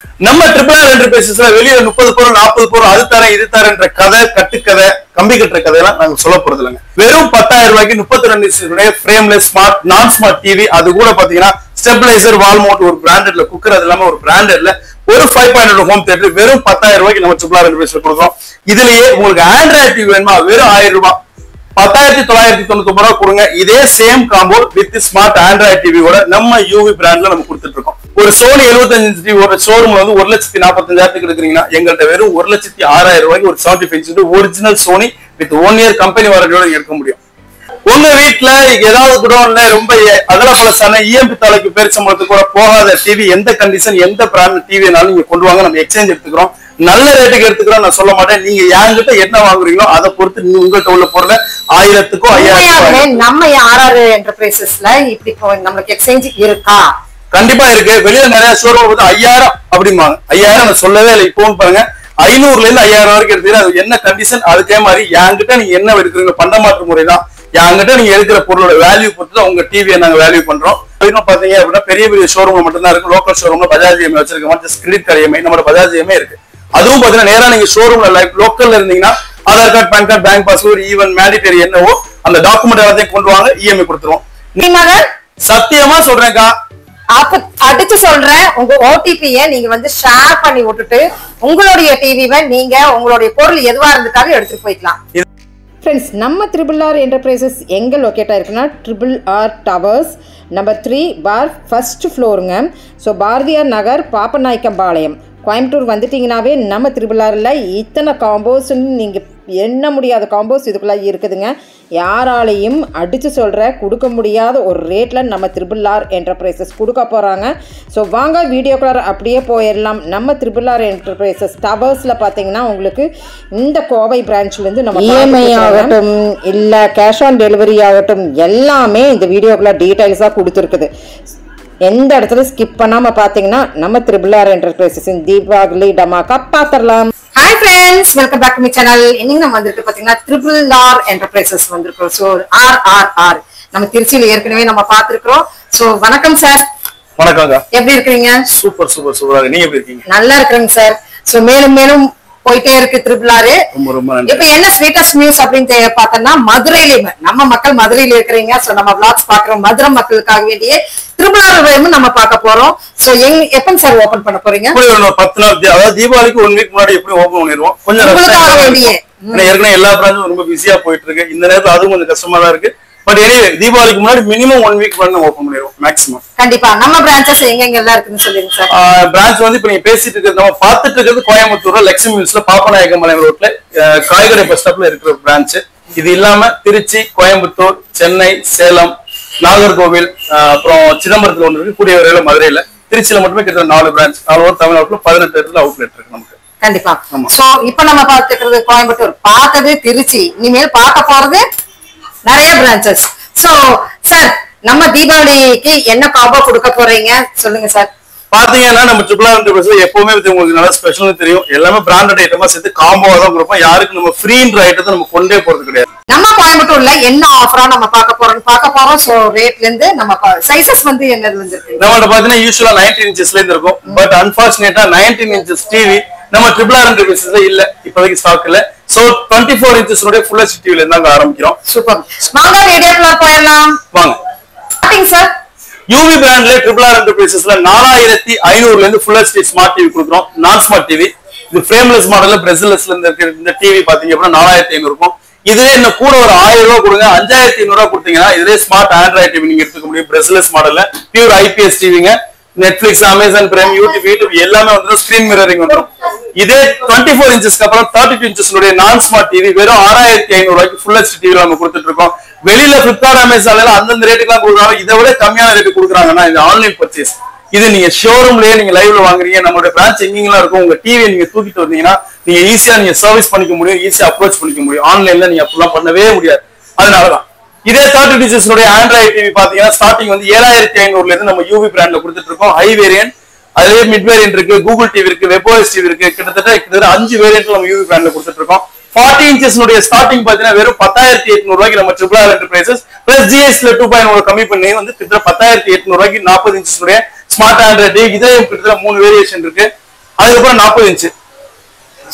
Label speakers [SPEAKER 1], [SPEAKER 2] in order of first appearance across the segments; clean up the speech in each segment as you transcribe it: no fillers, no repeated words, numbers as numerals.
[SPEAKER 1] நம்ம triple R என்டர்பிரைசஸ்ல வெளியே 30 பொருள் 40 பொருள் அது தரேன் இது தரேன்ற கதை கட்டுக்கதை கம்பி கட்டுற கதையெல்லாம் நாங்க சொல்ல போறது இல்லைங்க. வெறும் 10,000 ரூபாய்க்கு 32 ஃப்ரேம்லெஸ் ஸ்மார்ட் நான் ஸ்மார்ட் டிவி, அது கூட பாத்தீங்கன்னா ஸ்டெபிலைசர் வால் மவுண்ட் ஒரு பிராண்டட்ல குக்கர், அது இல்லாம ஒரு பிராண்டட்ல ஒரு 5.0 ஹோம் தியேட்டர் வெறும் 10,000 ரூபாய்க்கு நம்ம ட்ரிபிள் ஆர் என்டர்பிரைஸ்ல கொடுக்குறோம். இதுலயே உங்களுக்கு ஆண்ட்ராய்ட் டிவி வேணுமா வெறும் 1000 ரூபாய் 10,999 ரூபாய் கொடுங்க. இதே same combo with smart Android டிவியோட நம்ம யூவி பிராண்ட்ல நம்ம கொடுத்துட்டு இருக்கோம். ஒரு சோனி 75 டிவி ஒரு ஷோரூம்ல வந்து 1,45,000 எடுக்கிறீங்கன்னா எங்கள்கிட்ட வெறும் 1,06,000 ரூபாய்க்கு ஒரு 75 original Sony with 1 year company வாரண்டியோட எடுக்க முடியும். உங்க வீட்டுல ஏதாவது குடோன்ல ரொம்ப அகல பழசான இஎம்பி தலைக்கு பேர் சம்பளத்துக்கு கூட போகாத டிவி, எந்த கண்டிஷன் எந்த பிராண்ட் டிவினாலும் நீங்க கொண்டு வாங்க, நம்ம எக்ஸ்சேஞ்ச் எடுத்துக்கிறோம். நல்ல ரேட்டுக்கு எடுத்துக்கிறோம் நான் சொல்ல மாட்டேன். நீங்க என்கிட்ட என்ன வாங்குறீங்களோ அதை பொறுத்து நீங்க உங்கள்கிட்ட உள்ள பொருளை 1000க்கோ 5000
[SPEAKER 2] நம்ம ஆர்ஆர் என்டர்பிரைசஸ்ல இப்படி நமக்கு எக்ஸ்சேஞ்ச் இருக்கா?
[SPEAKER 1] கண்டிப்பா இருக்கு. வெளியில நிறைய ஷோரூம் வந்து 5000 அப்படிம்பாங்க. 5000 நான் சொல்லவே இல்லை. இப்போன்னு பாருங்க 500ல இருந்து 5000 வரைக்கும் எடுத்துக்கிறேன். அது என்ன கண்டிஷன் அதுக்கே மாதிரி என்கிட்ட நீங்க என்ன எடுக்கிறீங்க பண்டமாற்று முறை தான். என்கிட்ட நீங்க எடுக்கிற பொருளோட வேல்யூ பொறுத்து உங்க டிவியை நாங்க வேல்யூ பண்றோம். பாத்தீங்க அப்படின்னா பெரிய பெரிய ஷோரூம்ல மட்டும்தான் இருக்கு. லோக்கல் ஷோரூம்ல பஜாஜ் இஎம்ஐ வச்சிருக்கோம், கிரெடிட் கார்டு இஎம்ஐ நம்ம பஜாஜ் இஎம்ஐ இருக்கு. அதுவும் பாத்தீங்கன்னா நேரா நீங்க ஷோரூம்ல லோக்கல்ல இருந்தீங்கன்னா Aadhaar card PAN card bank passport even mandatory என்னவோ அந்த டாக்குமெண்ட் எல்லாத்தையும் கொண்டு வாங்க, இஎம்ஐ கொடுத்துருவோம். சத்தியமா சொல்றேன்க்கா,
[SPEAKER 2] அடிச்சு சொல்றேன். உங்க ஓடிபியை நீங்க வந்து ஷேர் பண்ணி விட்டுட்டு உங்களுடைய டிவிவை நீங்க உங்களுடைய பொருள் எதுவா இருந்துட்டாலும் எடுத்துட்டு போய்க்கலாம். ஃப்ரெண்ட்ஸ், நம்ம ட்ரிபிள் ஆர் என்டர்பிரைசஸ் எங்கே லொக்கேட் ஆயிருக்குன்னா ட்ரிபிள் ஆர் டவர்ஸ் நம்பர் 3 பார் ஃபர்ஸ்ட் ஃப்ளோருங்க. ஸோ பாரதியார் நகர் பாப்பநாயக்கம்பாளையம் கோயம்புத்தூர் வந்துட்டிங்கனாவே நம்ம ட்ரிபிள் ஆரில் இத்தனை காம்போஸ்ன்னு நீங்கள் எண்ண முடியாத காம்போஸ் இதுக்குள்ளே இருக்குதுங்க. யாராலையும் அடித்து சொல்கிற கொடுக்க முடியாத ஒரு ரேட்டில் நம்ம ட்ரிபிள் ஆர் என்டர்பிரைசஸ் கொடுக்க போகிறாங்க. ஸோ வாங்க வீடியோக்குள்ளார அப்படியே போயிடலாம். நம்ம ட்ரிபிள் ஆர் என்டர்பிரைசஸ் டவர்ஸில் பார்த்தீங்கன்னா உங்களுக்கு இந்த கோவை பிரான்ச்லேருந்து நம்ம இஎம்ஐ ஆகட்டும் இல்லை கேஷ் ஆன் டெலிவரி ஆகட்டும் எல்லாமே இந்த வீடியோக்குள்ளே டீட்டெயில்ஸாக கொடுத்துருக்குது. எந்த இடத்துல ஸ்கிப் பண்ணாம பாத்தீங்கன்னா நம்ம triple R enterprises Deepavali Dhamaka பாத்திரலாம். Hi friends, welcome back to my channel. இன்னைக்கு நம்ம வந்துட்டு பாத்தீங்கன்னா ட்ரிபிள் ஆர் என்டர்பிரைசஸ் வந்திருக்கோம். ஸோ ஆர் நம்ம திருச்சியில ஏற்கனவே நம்ம பாத்துருக்கோம். ஸோ வணக்கம் சார்.
[SPEAKER 1] வணக்கங்க.
[SPEAKER 2] எப்படி இருக்கீங்க?
[SPEAKER 1] சூப்பர் சூப்பர் சூப்பராக. நீங்க எப்படி இருக்கீங்க?
[SPEAKER 2] நல்லா இருக்கிறேங்க சார். ஸோ மேலும் மேலும் போயிட்டே இருக்கு ட்ரிபிள் ஆர். இப்ப என்ன ஸ்வீட்டஸ்ட் நியூஸ் அப்படின்னு பார்த்தோம்னா மதுரையில நம்ம மக்கள் மதுரையில இருக்கிறீங்க. சோ நம்ம விளாக்ஸ் பாக்குறோம். மதுரை மக்களுக்காக வேண்டிய ட்ரிபிள் ஆர் நம்ம பார்க்க போறோம். சோ எப்ப சார் ஓபன் பண்ண போறீங்க?
[SPEAKER 1] 10 நாள், அதாவது தீபாவளிக்கு 1 வீக் முன்னாடி எப்படி ஓபன் பண்ணிடுவோம். கொஞ்சம் ஏற்கனவே எல்லா பிரான்ச்சும் ரொம்ப பிஸியா போயிட்டு இருக்கு. இந்த நேரத்துல அதுவும் கொஞ்சம் கஷ்டமா தான் இருக்கு. பட் எனிவே தீபாவளிக்கு முன்னாடி மினிமம் 1 வீக் பண்ணி ஓபன் பண்ணிடுவோம் மேக்ஸிமம்.
[SPEAKER 2] கண்டிப்பா நம்ம பிரான்ச்சஸ் எங்க எல்லாம் இருக்குன்னு சொல்லுங்க சார்.
[SPEAKER 1] பிரான்ச் வந்து இப்ப நீங்க பேசிட்டு இருக்கிறது நம்ம பார்த்துட்டு இருக்கிறது கோயம்புத்தூர்ல லட்சுமி மில்ஸ்ல பாப்பநாயக்கம்பாளையம் ரோட்ல காய்கறி பஸ் ஸ்டாப்ல இருக்கிற பிரான்ச். இது இல்லாம திருச்சி, கோயம்புத்தூர், சென்னை, சேலம், நாகர்கோவில், அப்புறம் சிதம்பரத்துல ஒன்று இருக்கு, கூடிய வரையில மதுரையில. திருச்சியில மட்டுமே கிட்டத்தட்ட 4 பிரான்ச். தமிழ்நாட்டுல 18 இடத்துல அவுட்லெட் இருக்கு நமக்கு.
[SPEAKER 2] கண்டிப்பா. சோ இப்ப நம்ம பார்த்துக்கிறது கோயம்புத்தூர், பார்த்தது திருச்சி, இனிமேல் பார்க்க போறது நிறைய பிரான்ச்சஸ். சோ சார் நம்ம தீபாவளிக்கு என்ன காம்போ கொடுக்க போறீங்க சொல்லுங்க சார்.
[SPEAKER 1] பாத்தீங்கன்னா நம்ம ட்ரிபிள் ஆர் என்டர்பிரைஸ் எப்பவுமே உங்களுக்கு நல்லா ஸ்பெஷல் தெரியும். எல்லாமே பிராண்டட் ஐட்டமா சேர்த்து காம்போவா தான் கொடுப்போம். யாருக்கு நம்ம ஃப்ரீன்ற ஐட்டத்தை நம்ம கொண்டே போறது கிடையாது.
[SPEAKER 2] நம்ம கோயம்புத்தூர்ல என்ன ஆஃபரா நம்ம பார்க்க போறோம். சோ ரேட்ல இருந்து நம்ம சைசஸ் வந்து என்னதுல இருந்து இருக்கு
[SPEAKER 1] நம்மகிட்ட பாத்தீங்கன்னா யூசுவலா 19 இன்ச்சஸ்ல இருந்து இருக்கும். பட் அன்பார்ச்சுனேட்டா 19 இன்ச்சஸ் டிவி நம்ம ட்ரிபிள் ஆர் என்டர்பிரைஸ்ல இல்ல, இப்போதைக்கு ஸ்டாக் இல்ல. சோ 24 இன்ச்சஸ் ஃபுல் ஹெச்டி டிவில இருந்தாங்க ஆரம்பிக்கிறோம்.
[SPEAKER 2] சூப்பர். வாங்க வீடியோக்குள்ள போயிடலாம்.
[SPEAKER 1] வாங்க.
[SPEAKER 2] ஸ்டார்டிங் சார்
[SPEAKER 1] யூவி பிராண்ட்ல ட்ரிபிள் ஆர் என்டர்பிரைசஸ்ல 4500ல இருந்து ஃபுல் ஹெச்டி ஸ்மார்ட் டிவி கொடுக்குறோம். நான் ஸ்மார்ட் டிவி இது ஃப்ரேம்லெஸ் மாடல்ல பிரேசிலஸ்ல இருந்து இருக்கிற இந்த டிவி பாத்தீங்க அப்படின்னா 4500 இருக்கும். இதுவே இன்னும் கூட ஒரு 1000 ரூபாய் கொடுங்க, 5500 ரூபாய் கொடுத்தீங்கன்னா இதுவே ஸ்மார்ட் ஆண்ட்ராய்ட் டிவி நீங்க எடுத்துக்க முடியும். பிரேசிலஸ் மாடல்ல பியூர் ஐபிஎஸ் டிவிங்க. நெட்ஃபிளிக்ஸ், அமேசான் பிரைம், யூடியூப் எல்லாமே வந்து ஸ்கிரீன் மிரரிங் வந்துடும். இதே 24 இன்ச்சஸ்க்கு அப்புறம் 32 இன்ச்சஸ் நான் ஸ்மார்ட் டிவி வெறும் 6500 ரூபாய்க்கு ஃபுல் ஹெச்டி டிவி நம்ம கொடுத்துட்டு இருக்கோம். வெளியில பிளிப்கார்ட், அமேசான்ல அந்தந்த ரேட்டுக்கு கொடுக்குறாங்க. இதை விட கம்மியான ரேட்டு கொடுக்குறாங்கன்னா இது ஆன்லைன் பர்ச்சேஸ். இது நீங்க ஷோரூம்லயே நீங்க லைவ்ல வாங்குறீங்க. நம்மளோட பிரான்ச் எங்கெல்லாம் இருக்கும், உங்க டிவியை நீங்க தூக்கிட்டு வந்தீங்கன்னா நீங்க ஈஸியா நீங்க சர்வீஸ் பண்ணிக்க முடியும், ஈஸியா அப்ரோச் பண்ணிக்க முடியும். ஆன்லைன்ல நீங்க அப்படிலாம் பண்ணவே முடியாது. அதனாலதான் இதே 32 இன்ச்சஸ் ஆண்ட்ராய்ட் டிவி பாத்தீங்கன்னா ஸ்டார்டிங் வந்து 7500ல இருந்து நம்ம யூவி பிராண்ட்ல கொடுத்துட்டு இருக்கோம். ஹை வேரியன்ட், அதுவே மிட் வேரியன்ட் இருக்கு, கூகுள் டிவி இருக்கு, வெப்ஓஎஸ் டிவி இருக்கு. கிட்டத்தட்ட 5 வேரியன்ட் நம்ம யூவி பிராண்ட்ல கொடுத்துட்டு இருக்கோம். 40 இன்ச்சஸ் ஸ்டார்டிங் பாத்தீங்கன்னா வெறும் 10800 ரூபாய்க்கு நம்ம triple R enterprises plus GST 2.1 கம்மி பண்ணி வந்து கிட்டத்தட்ட 10800 ரூபாய்க்கு 40 இன்ச்சஸ் ஸ்மார்ட் ஆண்ட்ராய்டு. இதே கிட்டத்தட்ட 3 வேரியேஷன் இருக்கு. அதுக்கப்புறம் 40 inch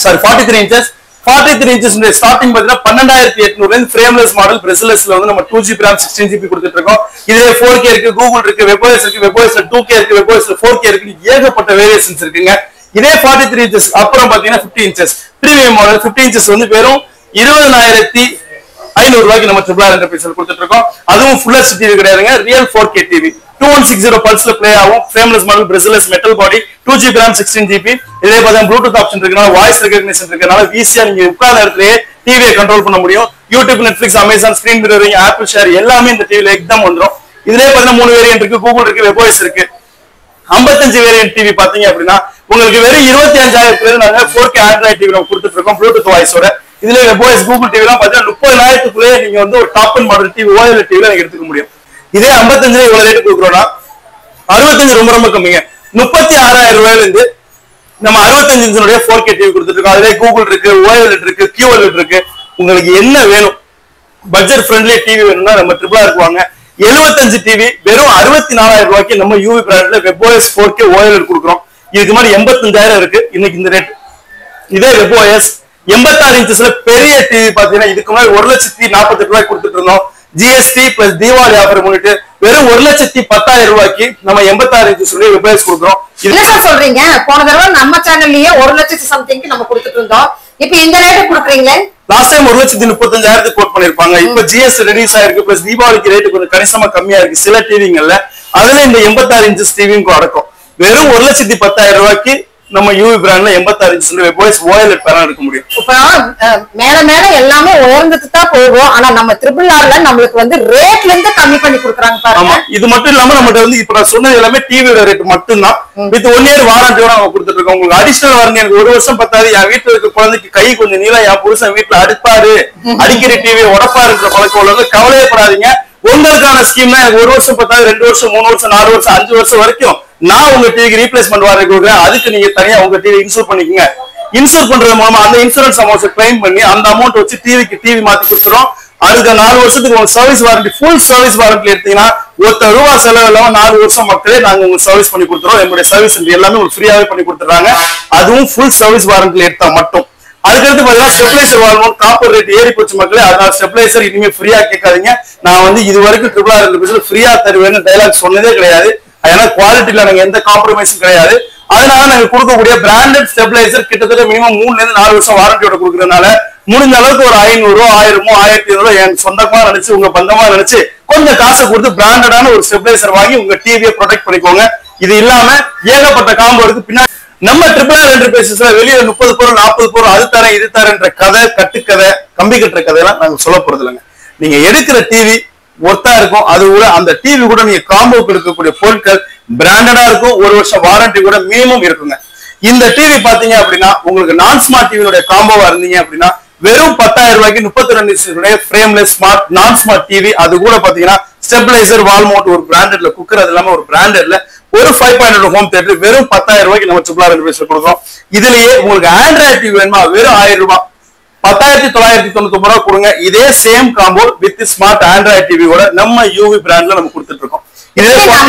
[SPEAKER 1] sorry 43 inches 43 inches starting பாத்தீங்கன்னா 12800 ஃப்ரேம்லெஸ் மாடல் பிரசிலஸ்ல வந்து நம்ம 2GB RAM 16GB கொடுத்துட்டு இருக்கோம். இதுல 4K இருக்கு, கூகுள் இருக்கு, வெப்ஓஎஸ் இருக்கு, வெப்ஓஎஸ்ல 2K இருக்கு, வெப்ஓஎஸ்ல 4K இருக்கு, ஏகப்பட்ட வேரியேஷன்ஸ் இருக்குங்க. இதே 43 inches அப்புறம் பாத்தீங்கன்னா 50 inches பிரீமியம் மாடல் 50 inches வந்து வெறும் 20,500 ரூபாய்க்கு நம்ம ட்ரிபிள் என்ற பீஸ்ல கொடுத்துட்டு இருக்கோம். அதுவும் ஃபுல் ஹெச்டி டிவி கிடையாதுங்க, ரியல் 4K டிவி 2160 பல்ஸ்ல பிளே ஆகும். Frameless model bezelless metal body 2GB RAM 16GB. இதே பார்த்தா ப்ளூடூத் ஆப்ஷன் இருக்கனால வாய்ஸ் ரெகக்னிஷன் இருக்கனால ஈஸியா நீங்க உட்கார்ந்த இடத்துலயே டிவியை கண்ட்ரோல் பண்ண முடியும். YouTube, Netflix, Amazon, screen mirroring, Apple share எல்லாமே இந்த டிவில எக்தம் வந்துடும். இதுலயே பார்த்தா 3 வேரியன்ட் இருக்கு, கூகுள் இருக்கு, வெப்ஓஎஸ் இருக்கு. 55 வேரியன்ட் டிவி பாத்தீங்க அப்படின்னா உங்களுக்கு வெறும் 25,000 நாங்க 4K ஆண்ட்ராய்ட் டிவி நம்ம கொடுத்துட்டு இருக்கோம் ப்ளூடூத் வாய்ஸோட. இதுல வெப்ஓஎஸ், கூகுள் டிவி எல்லாம் பாத்தீங்கன்னா 30,000 நீங்க வந்து ஒரு top and model TV OLED டிவில நீங்க எடுத்துக்க முடியும். இதே 55 இவ்வளவு ரேட் கொடுக்குறோம்னா 65 ரொம்ப ரொம்ப கம்மிங்க. 36,000 ரூபாயில இருந்து நம்ம 65 இன்ச்சுடைய 4K டிவி கொடுத்துட்டு இருக்கோம். அதுல கூகுள் இருக்கு, ஓஎல்இடி இருக்கு, QLED இருக்கு. உங்களுக்கு என்ன வேணும், பட்ஜெட் ஃப்ரெண்ட்லி டிவி வேணும்னா நம்ம ட்ரிபிள் இருக்குவாங்க. 75 டிவி வெறும் 64,000 ரூபாய்க்கு நம்ம யூவி பிராண்ட்ல வெப்ஓஎஸ் 4K OLED கொடுக்குறோம். இதுக்கு மாதிரி 85,000 இருக்கு இன்னைக்கு இந்த ரேட். இதே வெப்ஓஎஸ் 86 இன்ச்சஸ்ல பெரிய டிவி பாத்தீங்கன்னா இதுக்கு முன்னாடி 1,48,000 ரூபாய்க்கு கொடுத்துட்டு இருந்தோம். ஜிஎஸ்டி பிளஸ் தீபாவளி ஆஃபர் முன்னிட்டு வெறும் 1,10,000 ரூபாய்க்கு நம்ம 86 இன்ச்சஸ் வெப்ஓஎஸ் கொடுக்குறோம்.
[SPEAKER 2] என்ன சார் சொல்றீங்க? போன தடவை நம்ம சேனல்லயே 1,00,000 சம்திங் நம்ம கொடுத்துட்டு இருந்தோம். இப்போ இந்த ரேட் கொடுக்குறீங்களே?
[SPEAKER 1] லாஸ்ட் டைம் 1,35,000 கோட் பண்ணிருப்பாங்க. இப்ப ஜிஎஸ்டி ரெடியூஸ் ஆயிருக்கு, பிளஸ் தீபாவளிக்கு ரேட் கொஞ்சம் கணிசமா கம்மியா இருக்கு சில டிவிங்கள்ல. அதுல இந்த 86 இன்ச்சஸ் டிவியும் அடக்கும். வெறும் 1,10,000 ரூபாய்க்கு நம்ம யூவி பிராண்ட்ல 86 இன்ச் வெப்ஓஎஸ் OLED பேனல் எடுக்க முடியும்.
[SPEAKER 2] இப்போ மேல மேல எல்லாமே உயர்ந்துட்டு தான் போகும். ஆனா நம்ம ட்ரிபிள் ஆர்ல நம்மளுக்கு வந்து ரேட்ல இருந்து கம்மி பண்ணி கொடுக்குறாங்க பாருங்க.
[SPEAKER 1] இது மட்டும் இல்லாம நம்ம வந்து இப்ப நான் சொன்னது எல்லாமே டிவியோட ரேட் மட்டும் தான். வித் 1 இயர் வாரண்டியோட நம்ம கொடுத்துட்டு இருக்கோம். உங்களுக்கு அடிஷனல் வாரண்டி எனக்கு 1 வருஷம் பத்தாது. என் வீட்டுல இருக்க குழந்தைக்கு கை கொஞ்சம் நீளம், என் புருஷன் வீட்டுல அடிப்பாரு, அடிக்கிற டிவி உடப்பாருன்ற பழக்கம் உள்ளவங்க கவலையப்படாதீங்க. உங்களுக்கான ஸ்கீம்னா எனக்கு 1 வருஷம் பத்தாது, 2 வருஷம், 3 வருஷம், 4 வருஷம், 5 வருஷம் வரைக்கும் நான் உங்க டிவிக்கு ரீப்ளேஸ்மெண்ட் வாரண்டி கொடுக்குறேன். அதுக்கு நீங்க தனியா உங்க டிவி இன்சூர் பண்ணிக்கோங்க. இன்சூர் பண்றது மூலமா அந்த இன்சூரன்ஸ் அமௌண்ட் கிளைம் பண்ணி அந்த அமௌண்ட் வச்சு டிவிக்கு டிவி மாத்தி கொடுத்துரும். அதுக்கு 4 வருஷத்துக்கு உங்க service warranty, full service warranty எடுத்தீங்கன்னா ₹1 செலவு இல்லாம 4 வருஷம் மக்களே நாங்க உங்களுக்கு சர்வீஸ் பண்ணி கொடுத்துறோம். என்னுடைய சர்வீஸ் எல்லாமே உங்களுக்கு ஃப்ரீயாவே பண்ணி கொடுத்துறாங்க. அதுவும் ஃபுல் சர்வீஸ் வாரண்டி எடுத்தா மட்டும். அதுக்கடுத்து பாத்தீங்கன்னா ஸ்டெபிலைசர் வாங்கணும். காப்பர் ரேட் ஏறி போச்சு மக்களே, அதனால ஸ்டெபிலைசர் இனிமே ஃப்ரீயா கேட்காதீங்க. நான் வந்து இது வரைக்கும் ட்ரிபிள் ஃப்ரீயா தருவேன்னு டைலாக் சொன்னதே கிடையாது. ஏன்னா குவாலிட்டியில நாங்க எந்த காம்ப்ரமைஸும் கிடையாது. அதனால நாங்க கொடுக்கக்கூடிய பிராண்டட் ஸ்டெபிலைசர் கிட்டத்தட்ட மினிமம் 3 ல இருந்து 4 வருஷம் வாரண்டியோட கொடுக்கறதுனால முடிஞ்ச அளவுக்கு ஒரு 500, 1000, 1500 என் சொந்தமா நினைச்சு உங்க பந்தமா நினைச்சு கொஞ்சம் காசை கொடுத்து பிராண்டடான ஒரு ஸ்டெபிலைசர் வாங்கி உங்க டிவியை ப்ரொடெக்ட் பண்ணிக்கோங்க. இது இல்லாம ஏகப்பட்ட காம்போ இருக்கு. பின்னாடி நம்ம ட்ரிபிள் என்டர்பிரைசஸ்ல வெளியே 30 பொருள் 40 பொருள் அது தரேன் இது தரேன்ற கதை, கட்டுக்கதை, கம்பி கட்டுற கதையெல்லாம் நாங்க சொல்ல போறது இல்லைங்க. நீங்க எடுக்கிற டிவி ஒர்த்தா இருக்கும். அது கூட அந்த டிவி கூட நீங்க காம்போக்கு இருக்கக்கூடிய பொருட்கள் பிராண்டடா இருக்கும். 1 வருஷம் வாரண்டி கூட மினிமம் இருக்குங்க. இந்த டிவி பாத்தீங்க அப்படின்னா உங்களுக்கு நான் ஸ்மார்ட் டிவியோட காம்போவா இருந்தீங்க அப்படின்னா வெறும் 10,000 ரூபாய்க்கு 32 இன்ச் ஃப்ரேம்லெஸ் ஸ்மார்ட் நான் ஸ்மார்ட் டிவி, அது கூட பாத்தீங்கன்னா ஸ்டெபிலைசர், வால் மவுண்ட், ஒரு பிராண்டட்ல குக்கர், அது இல்லாம ஒரு பிராண்டட்ல ஒரு 5.0 ஹோம் தியேட்டர் வெறும் 10,000 ரூபாய்க்கு நம்ம ட்ரிபிள் என்டர்பிரைஸ்ல கொடுக்குறோம். இதுலயே உங்களுக்கு ஆண்ட்ராய்ட் டிவி வேணுமா வெறும் 1000 ரூபாய் 10,999 ரூபாய் கொடுங்க. இதே same combo with smart Android டிவியோட நம்ம யூவி பிராண்ட்ல நம்ம கொடுத்துட்டு இருக்கோம்.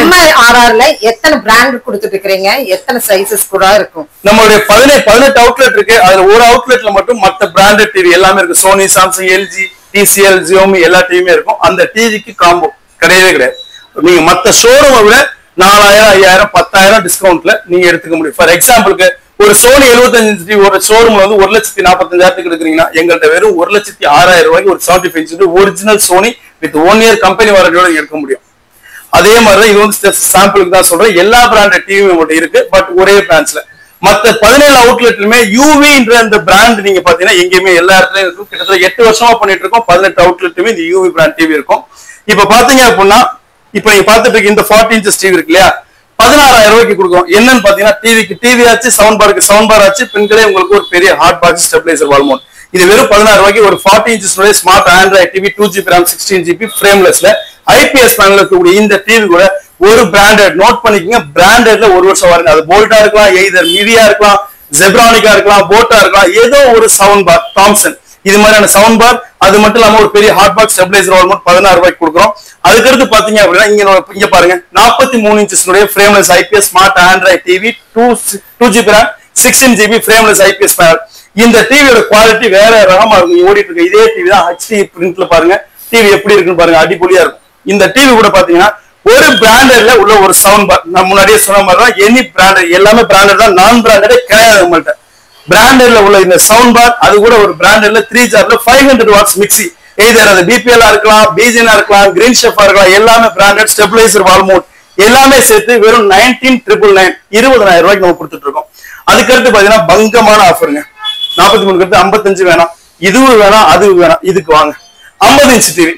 [SPEAKER 2] நம்ம ஆர்ஆர்ல எத்தனை பிராண்ட் கொடுத்துட்டு இருக்கீங்க? எத்தனை சைஸஸ் கூட இருக்கும்?
[SPEAKER 1] நம்மளுடைய 18 அவுட்லெட் இருக்கு. அதுல ஒரு அவுட்லெட்ல மட்டும் மத்த பிராண்டட் டிவி எல்லாமே இருக்கு. Sony, Samsung, LG, TCL, Xiaomi எல்லா டிவியுமே இருக்கும். அந்த டிவிக்கு காம்போ கிடையவே கிடையாது. நீங்க மத்த ஷோரூமை விட 4,000, 5,000, 10,000 டிஸ்கவுண்ட்ல நீங்க எடுத்துக்க முடியும். ஃபார் எக்ஸாம்பிளுக்கு ஒரு சோனி 75 இன்ச் டிவி ஒரு ஷோரூம்ல வந்து 1,45,000 எடுக்கிறீங்கன்னா எங்கள்கிட்ட வெறும் 1,06,000 ரூபாய்க்கு ஒரு 75 inch original Sony with 1 year company வாரண்டியோட எடுக்க முடியும். அதே மாதிரி இது வந்து சாம்பிளுக்கு தான் சொல்றேன். எல்லா பிராண்டட் டிவி மட்டும் இருக்கு, பட் ஒரே பிராண்ட்ஸ்ல. மத்த 17 அவுட்லெட்லுமே யூவின்ற அந்த பிராண்ட் நீங்க பாத்தீங்கன்னா எங்கேயுமே எல்லா இடத்துலயும் இருக்கும். கிட்டத்தட்ட 8 வருஷமா பண்ணிட்டு இருக்கோம். 18 அவுட்லெட்டுமே இந்த யூவி பிராண்ட் டிவி இருக்கும். இப்ப பாத்தீங்க அப்படின்னா இப்ப நீங்க பாத்துட்டு இருக்க இந்த 40 இன்ச்சஸ் டிவி இருக்கு இல்லையா, 16,000 ரூபாய்க்கு கொடுக்கும். என்னன்னு பாத்தீங்கன்னா டிவிக்கு டிவி ஆச்சு, சவுண்ட் பாருக்கு சவுண்ட் பார் ஆச்சு, பின்களே உங்களுக்கு ஒரு பெரிய hot box, stabiliser, wall mount. இது வெறும் 16,000 ரூபாய்க்கு ஒரு 40 inches smart Android TV 2GB RAM 16GB ஃப்ரேம்லெஸ்ல ஐபிஎஸ் பேனல் இருக்கக்கூடிய இந்த டிவி கூட ஒரு பிராண்டட் நோட் பண்ணிக்கங்க. பிராண்டட்ல 1 வருஷம் வாரண்டி. அது போல்ட்டா இருக்கலாம், எய்தர் மிவியா இருக்கலாம், ஜெப்ரானிக்கா இருக்கலாம், போட்டா இருக்கலாம், ஏதோ ஒரு சவுண்ட் பார், தாம்சன் இது மாதிரியான சவுண்ட் பார். அது மட்டும் இல்லாம ஒரு பெரிய hot box, stabiliser, wall mount 16,000 ரூபாய்க்கு கொடுக்குறோம். அதுக்கடுத்து பாத்தீங்க அப்படின்னா இங்க பாருங்க 43 inches frameless IPS smart Android TV 2GB RAM 16 GB frameless IPS panel. இந்த டிவியோட குவாலிட்டி வேற ரகமா இருக்கும். ஓடிட்டு இருக்க இதே டிவி தான் HD பிரிண்ட்ல பாருங்க. டிவி எப்படி இருக்குன்னு பாருங்க, அடிப்பொலியா இருக்கும். இந்த டிவி கூட பாத்தீங்கன்னா ஒரு பிராண்டட்ல உள்ள ஒரு சவுண்ட் பார். நான் முன்னாடியே சொன்ன மாதிரி தான் எனி பிராண்டட் எல்லாமே பிராண்டட் தான், நான் பிராண்டடே கிடையாது நம்மள்ட்ட. பிராண்டட்ல உள்ள இந்த சவுண்ட் பார், அது கூட ஒரு பிராண்டட்ல 3 ஜார்ல 500 வாட்ஸ் மிக்சி, எய்தர் அது பிபிஎல் இருக்கலாம், பிஜினா இருக்கலாம், கிரீன் ஷெஃபா இருக்கலாம், எல்லாமே பிராண்டட். ஸ்டெபிலைசர், வால் மவுண்ட் எல்லாமே சேர்த்து வெறும் 19,999 20,000 ரூபாய்க்கு நம்ம கொடுத்துட்டு இருக்கோம். அதுக்கடுத்து பாத்தீங்கன்னா பங்கமான ஆஃபருங்க. 43 கடுத்து 55 வேணாம், இதுவும் வேணாம், அதுவும் வேணாம், இதுக்கு வாங்க 50 இன்ச் டிவி.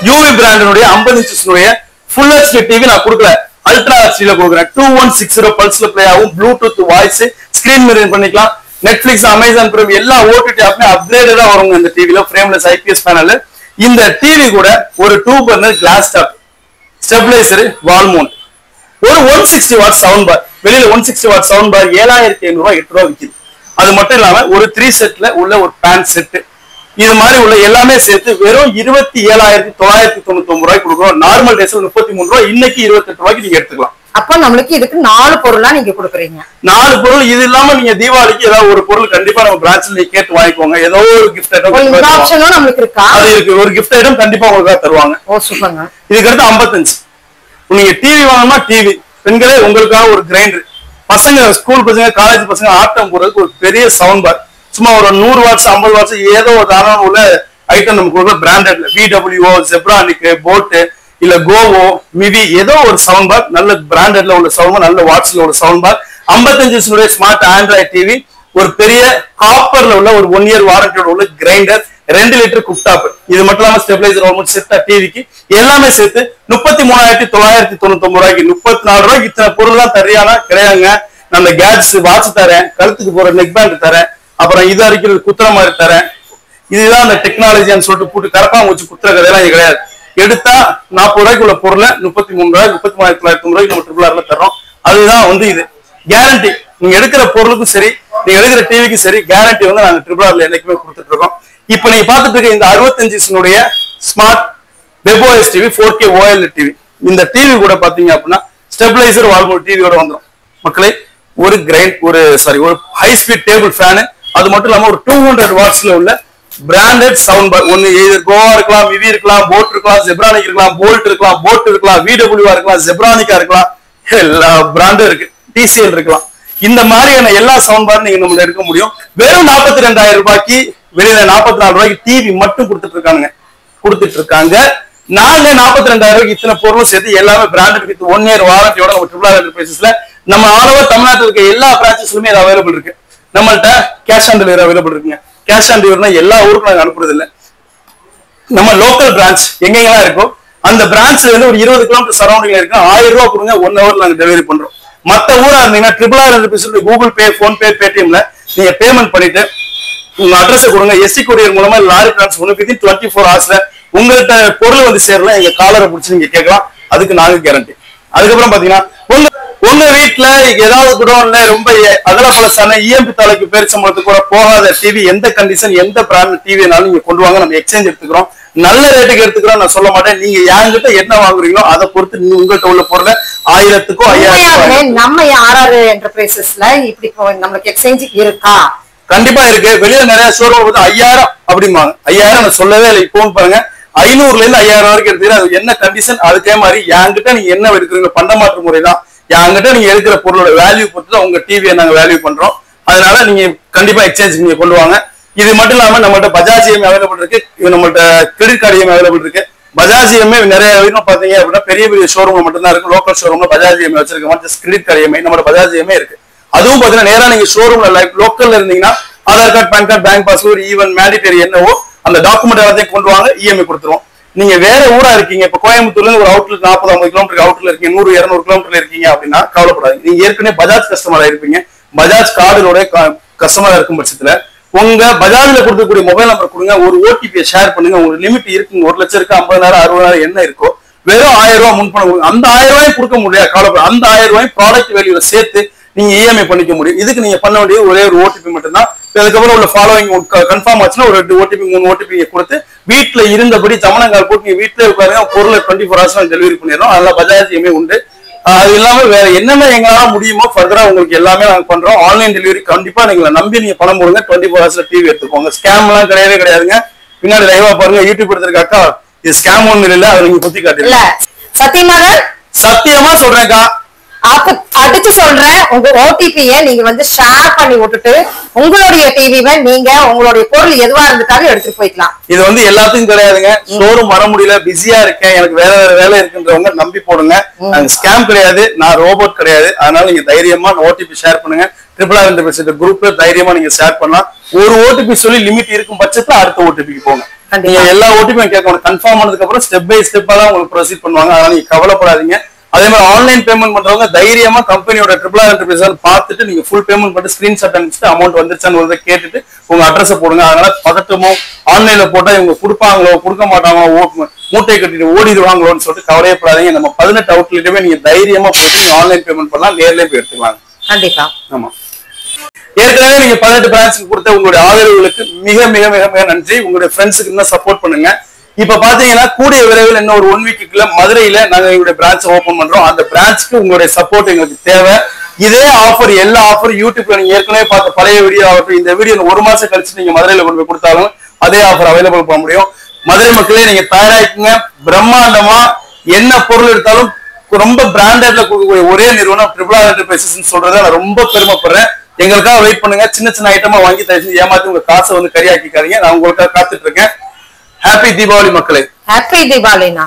[SPEAKER 1] யூவி பிராண்டனுடைய 50 இன்ச்சுடைய ஃபுல் ஹெச்டி டிவி நான் கொடுக்கல, அல்ட்ரா ஹெச்டில கொடுக்குறேன். 2160 பல்ஸ்ல பிளே ஆகும், ப்ளூடூத் வாய்ஸ், ஸ்கிரீன் மிரர் பண்ணிக்கலாம். நெட்ஃபிளிக்ஸ், அமேசான் பிரைம் எல்லா ஓடிடி ஆப்மே அப்கிரேடடா வருங்க இந்த டிவில. Frameless IPS panel. இந்த டிவி கூட ஒரு 2 burner glass top, stabiliser, wall mount, ஒரு 160 வாட் சவுண்ட் பார். வெளியில 160 வாட் சவுண்ட் பார் 7,500 ரூபாய் 8 ரூபாய் விற்கிது. அது மட்டும் இல்லாம ஒரு 3 செட்ல உள்ள ஒரு பேன் செட், இது மாதிரி உள்ள எல்லாமே சேர்த்து வெறும் 27,999 ரூபாய் கொடுக்குறோம். நார்மல் டேஸ்ல 33 ரூபாய், இன்னைக்கு 28 ரூபாய்க்கு நீங்க எடுத்துக்கலாம்.
[SPEAKER 2] அப்ப நம்மளுக்கு இதுக்கு 4 பொருளா நீங்க கொடுக்குறீங்க.
[SPEAKER 1] 4 பொருள். இது இல்லாம நீங்க தீபாவளிக்கு ஏதாவது ஒரு பொருள் கண்டிப்பா நம்ம பிரான்ச்ல நீங்க கேட்டு வாங்கிக்கோங்க. ஏதோ ஒரு கிஃப்ட் ஐட்டம்
[SPEAKER 2] நம்மளுக்கு இருக்கா? அது
[SPEAKER 1] இருக்கு, ஒரு கிஃப்ட் ஐட்டம் கண்டிப்பா உங்களுக்கு தருவாங்க.
[SPEAKER 2] ஓ சூப்பர்ங்க.
[SPEAKER 1] இதுக்கு அடுத்து 55. நீங்க டிவி வாங்கணும்னா டிவி, பெண்களே உங்களுக்காக ஒரு கிரைண்டர், பசங்க ஸ்கூல் பசங்க, காலேஜ் பசங்க ஆட்டம் போறதுக்கு ஒரு பெரிய சவுண்ட் பார், சும்மா ஒரு 100 வாட்ஸ் 50 வாட்ஸ் ஏதோ ஒரு தாராளம் உள்ள ஐட்டம் நமக்கு பிராண்டட்ல VWO, ஜெப்ரானிக், போட் இல்ல கோவோ, மிவி ஏதோ ஒரு சவுண்ட் பார், நல்ல பிராண்டட்ல உள்ள சவுண்ட் பார், நல்ல வாட்ஸ்ல உள்ள sound bar. 55 smart Android TV, ஒரு பெரிய காப்பர்ல உள்ள ஒரு 1 இயர் வாரண்டியோட உள்ள கிரைண்டர், 2 லிட்டர் குக்டாப், இது மட்டும் இல்லாம ஸ்டெபிலைசர், ஆல்மோஸ்ட் செட்டா டிவிக்கு எல்லாமே சேர்த்து 33,999 ரூபாய்க்கு. 34 ரூபாய்க்கு இத்தனை பொருள் தான் தரியானா கிடையாதுங்க. நம்ம கேட்ஸ் வாட்ச் தரேன், கழுத்துக்கு போற நெக் பேண்ட் தரேன், அப்புறம் இது அரைக்கிறது குத்துற மாதிரி தரேன். இதுதான் அந்த டெக்னாலஜின்னு சொல்லிட்டு போட்டு கரப்பா வச்சு குத்துற கதையெல்லாம் இது கிடையாது. எடுத்தா 40 ரூபாய்க்கு உள்ள பொருளை 33 ரூபாய் 33,990 ரூபாய்க்கு நம்ம ட்ரிபிள் தர்றோம். அதுதான் இது கேரண்டி. நீங்க எடுக்கிற பொருளுக்கும் சரி, நீங்க எடுக்கிற டிவிக்கும் சரி, கேரண்டி நாங்க ட்ரிபிள் என்னைக்குமே கொடுத்துட்டு இருக்கோம். இப்ப நீங்க பாத்துட்டு இருக்க இந்த 65 smart webOS TV 4K OLED TV, இந்த டிவி கூட பாத்தீங்க அப்படின்னா ஸ்டெபிலைசர், வால்மவுண்ட் டிவியோட வந்துடும் மக்களே. ஒரு ஒரு ஹை ஸ்பீட் டேபிள் ஃபேனு, அது மட்டும் இல்லாம ஒரு 200 வாட்ஸ்ல உள்ள பிராண்டட் சவுண்ட் பார். ஒன்னு கோவா இருக்கலாம், மிவி இருக்கலாம், போட் இருக்கலாம், ஜெப்ரானிக் இருக்கலாம், போல்ட் இருக்கலாம், போட் இருக்கலாம், VWA இருக்கலாம், ஜெப்ரானிக்கா இருக்கலாம், எல்லா பிராண்டும் இருக்கு, TCL இருக்கலாம். இந்த மாதிரியான எல்லா சவுண்ட் பாரும் நீங்க நம்மள எடுக்க முடியும். வெறும் 42,000 ரூபாய்க்கு, வெளியில 44 ரூபாய்க்கு டிவி மட்டும் கொடுத்துட்டு இருக்காங்க. நாங்க 42,000 ரூபாய்க்கு இத்தனை பொருளும் சேர்த்து எல்லாமே பிராண்டட் வித் 1 இயர் வாரண்டியோட நம்ம ட்ரிபிள் என்டர்பிரைசஸ்ல நம்ம ஆல் ஓவர் தமிழ்நாட்டில் இருக்க எல்லா பிரான்ச்சஸ்லுமே இது அவைலபிள் இருக்கு. நம்மள்ட்ட கேஷ் ஆன் டெலிவரி அவைலபிள் இருக்குங்க. கேஷ் ஆன் டெலிவரினா எல்லா ஊருக்கும் நாங்க அனுப்புறது இல்லை. நம்ம லோக்கல் பிரான்ச் எங்கெங்கெல்லாம் இருக்கோ அந்த பிரான்ச்ல இருந்து ஒரு 20 கிலோமீட்டர் சரௌண்டிங்ல இருக்கு. 1000 ரூபாய் கொடுங்க, 1 ஹவர் நாங்க டெலிவரி பண்றோம். மத்த ஊரா இருந்தீங்கன்னா triple enterprise Google Pay, PhonePe, பேடிஎம்ல நீங்க பேமெண்ட் பண்ணிட்டு உங்க அட்ரஸ் கொடுங்க. எஸ்டி கொரியர் மூலமா லாரி டிரான்ஸ்பர் வித்தின் 24 ஹவர்ஸ்ல உங்கள்கிட்ட பொருள் சேரலாம். எங்க காலரை பிடிச்சி நீங்க கேட்கலாம், அதுக்கு நாங்க கேரண்டி. அதுக்கப்புறம் பாத்தீங்கன்னா உங்க வீட்டுல ஏதாவது குடோன்ல ரொம்ப அகலப்பலசான EMP தாலைக்கு பேர் சம்பளத்துக்கு கூட போகாத டிவி, எந்த கண்டிஷன் எந்த பிராண்ட் டிவினாலும் நீங்க கொண்டு வாங்க, நம்ம எக்ஸ்சேஞ்ச் எடுத்துக்கிறோம். நல்ல ரேட்டுக்கு எடுத்துக்கிறோம் நான் சொல்ல மாட்டேன். நீங்க என்கிட்ட என்ன வாங்குறீங்களோ அதை பொறுத்து நீங்க உங்கள்கிட்ட உள்ள பொருளை 1000க்கோ 5000
[SPEAKER 2] நம்ம RR என்டர்பிரைசஸ்ல இப்படி நமக்கு எக்ஸ்சேஞ்ச் இருக்கா?
[SPEAKER 1] கண்டிப்பா இருக்கு. வெளியில நிறைய ஷோரூம் 5000 அப்படிம்பாங்க. 5000 நான் சொல்லவே இல்லை. இப்போ பாருங்க 500ல இருந்து 5000 வரைக்கும் எடுத்துக்கிறேன். அது என்ன கண்டிஷன் அதுக்கே மாதிரி என்கிட்ட நீங்க என்ன எடுக்கிறீங்க பண்டமாற்று முறை தான். என்கிட்ட நீங்க எடுக்கிற பொருளோட வேல்யூ பொறுத்து தான் உங்க டிவியை நாங்க வேல்யூ பண்றோம். அதனால நீங்க கண்டிப்பா எக்ஸ்சேஞ்ச் நீங்க கொண்டு வாங்க. இது மட்டும் இல்லாம நம்மள்ட்ட பஜாஜ் EMI அவைலபிள் இருக்கு. நம்மள்ட்ட கிரெடிட் கார்டு EMI அவைலபிள் இருக்கு. பஜாஜ் EMI நிறைய பாத்தீங்க அப்படின்னா பெரிய பெரிய ஷோரூம்ல மட்டும் தான் இருக்கு. லோக்கல் ஷோரூம்ல பஜாஜ் EMI வச்சிருக்க மாதிரி கிரெடிட் கார்டு EMI நம்மளோட பஜாஜ் EMI இருக்கு. அதுவும் பாத்தீங்கன்னா நேரா நீங்க ஷோரூம்ல லோக்கல்ல இருந்தீங்கன்னா Aadhaar card, PAN card, bank passport, even mandatory என்னவோ அந்த டாக்குமெண்ட் எல்லாத்தையும் கொண்டு வாங்க, EMI கொடுத்துருவோம். நீங்க வேற ஊரா இருக்கீங்க, இப்ப கோயம்புத்தூர்ல இருந்து ஒரு அவுட்லெட் 40-50 கிலோமீட்டர் அவுட்ல இருக்கீங்க, 100-200 கிலோமீட்டர்ல இருக்கீங்க அப்படின்னா கவலைப்படாதீங்க. நீங்க ஏற்கனவே பஜாஜ் கஸ்டமரா இருப்பீங்க. பஜாஜ் கார்டுடைய கஸ்டமரா இருக்கும் பட்சத்துல உங்க பஜாஜ்ல கொடுக்கக்கூடிய மொபைல் நம்பர் கொடுங்க, ஒரு OTP ஷேர் பண்ணுங்க. உங்களுக்கு லிமிட் இருக்குங்க, 1 லட்சம் இருக்கு, 50,000 60,000 என்ன இருக்கோ வெறும் 1000 ரூபாய் முன்பணம் கொடுங்க. அந்த 1000 ரூபாய் கொடுக்க முடியாது கவலைப்பட. அந்த 1000 ரூபாய் ப்ராடக்ட் வேல்யூல சேர்த்து நீங்க EMI பண்ணிக்க முடியும். இதுக்கு நீங்க பண்ண வேண்டியது ஒரே ஒரு OTP மட்டும் தான். அதுக்கப்புறம் உள்ள ஃபாலோவிங் கன்ஃபார்ம் ஆச்சுன்னா ஒரு 2 OTP 3 OTP கொடுத்து வீட்டுல இருந்தபடி சமணங்கால் போட்டு நீங்க வீட்டுல உட்காருங்க, பொருளை 24 ஹவர்ஸ் டெலிவரி பண்ணிடுறோம். அதனால பஜாஜ் EMI உண்டு. அது இல்லாம வேற என்னென்ன எங்களால முடியுமோ ஃபர்தரா உங்களுக்கு எல்லாமே நாங்க பண்றோம். ஆன்லைன் டெலிவரி கண்டிப்பா நீங்க நம்பி நீங்க பணம் போடுங்க. 24 hours டிவி எடுத்துக்கோங்க. ஸ்கேம் எல்லாம் கிடையவே கிடையாதுங்க. பின்னாடி லைவா பாருங்க, யூடியூப் எடுத்திருக்க அக்கா, இது ஸ்கேம் ஒண்ணு இல்ல, அதை நீங்க குத்தி காட்டுங்க. சத்தியமா சொல்றேன்க்கா,
[SPEAKER 2] அடிச்சு சொல்றேன், உங்க ஓடிபியை நீங்க வந்து ஷேர் பண்ணி விட்டுட்டு உங்களுடைய டிவிவை நீங்க உங்களுடைய பொருள் எதுவா இருந்துட்டாலும் எடுத்துட்டு போய்க்கலாம்.
[SPEAKER 1] இது வந்து எல்லாத்துக்கும் கிடையாதுங்க. ஷோரூம் வர முடியல, பிஸியா இருக்கேன், எனக்கு வேற வேலை இருக்குன்றவங்க நம்பி போடுங்க. நாங்க ஸ்கேம் கிடையாது, நான் ரோபோட் கிடையாது. அதனால நீங்க தைரியமா ஓடிபி ஷேர் பண்ணுங்க. RRR குரூப்ல தைரியமா நீங்க ஷேர் பண்ணலாம். ஒரு ஓடிபி சொல்லி லிமிட் இருக்கும் பட்சத்துல அடுத்த ஓடிபிக்கு போங்க. நீங்க எல்லா ஓடிபியும் கேட்கணும். கன்ஃபார்ம் ஆனதுக்கு அப்புறம் ஸ்டெப் பை ஸ்டெப்பா தான் உங்களுக்கு ப்ரொசீட் பண்ணுவாங்க. அதனால நீங்க கவலைப்படாதீங்க. அதே மாதிரி ஆன்லைன் பேமெண்ட் பண்றவங்க தைரியமா கம்பெனியோட RRR பார்த்துட்டு நீங்க ஃபுல் பேமெண்ட் பண்ணி ஸ்கிரீன்ஷாட் அனுப்பிச்சுட்டு அமௌண்ட் வந்துருச்சான்னு கேட்டுட்டு உங்க அட்ரஸ் போடுங்க. அதனால பதட்டமோ ஆன்லைன்ல போட்டா இவங்க கொடுப்பாங்களோ கொடுக்க மாட்டாங்களோ, மூட்டை கட்டிட்டு ஓடிடுவாங்களோன்னு சொல்லிட்டு கவலையப்படாதீங்க. நம்ம 18 அவுட்லெட்டுமே நீங்க தைரியமா போயிட்டு நீங்க ஆன்லைன் பேமெண்ட் பண்ணலாம், நேர்லயே போய் எடுத்துக்கலாம்.
[SPEAKER 2] கண்டிப்பா.
[SPEAKER 1] ஆமா, ஏற்கனவே நீங்க 18 பிரான்ச்சுக்கு கொடுத்த உங்களுடைய ஆதரவுகளுக்கு மிக மிக மிக மிக நன்றி. உங்களுடைய ஃப்ரெண்ட்ஸுக்கு இன்னும் சப்போர்ட் பண்ணுங்க. இப்ப பாத்தீங்கன்னா கூடிய விரைவில் இன்னும் ஒரு 1 வீக்குள்ள மதுரையில நாங்க எங்களுடைய பிரான்ச் ஓபன் பண்றோம். அந்த பிரான்ச்சுக்கு உங்களுடைய சப்போர்ட் எங்களுக்கு தேவை. இதே ஆஃபர், எல்லா ஆஃபர் யூடியூப்ல நீங்க ஏற்கனவே பார்த்த பழைய வீடியோ ஆகட்டும், இந்த வீடியோ 1 மாசம் கழிச்சு நீங்க மதுரையில கொண்டு போய் கொடுத்தாலும் அதே ஆஃபர் அவைலபிள் பண்ண முடியும். மதுரை மக்களே நீங்க தயாராக்குங்க. பிரம்மாண்டமா என்ன பொருள் எடுத்தாலும் ரொம்ப பிராண்டட்ல கொடுக்கக்கூடிய ஒரே நிறுவனம் RRR சொல்றதை நான் ரொம்ப பெருமைப்படுறேன். எங்களுக்காக வெயிட் பண்ணுங்க. சின்ன சின்ன ஐட்டமா வாங்கி தயவு ஏமாத்தி உங்க காசை வந்து கரியாக்கிக்காதீங்க. நான் உங்களுக்காக காத்துட்டு இருக்கேன். ஹாப்பி தீபாவளி மக்களே.
[SPEAKER 2] ஹாப்பி தீபாவளினா.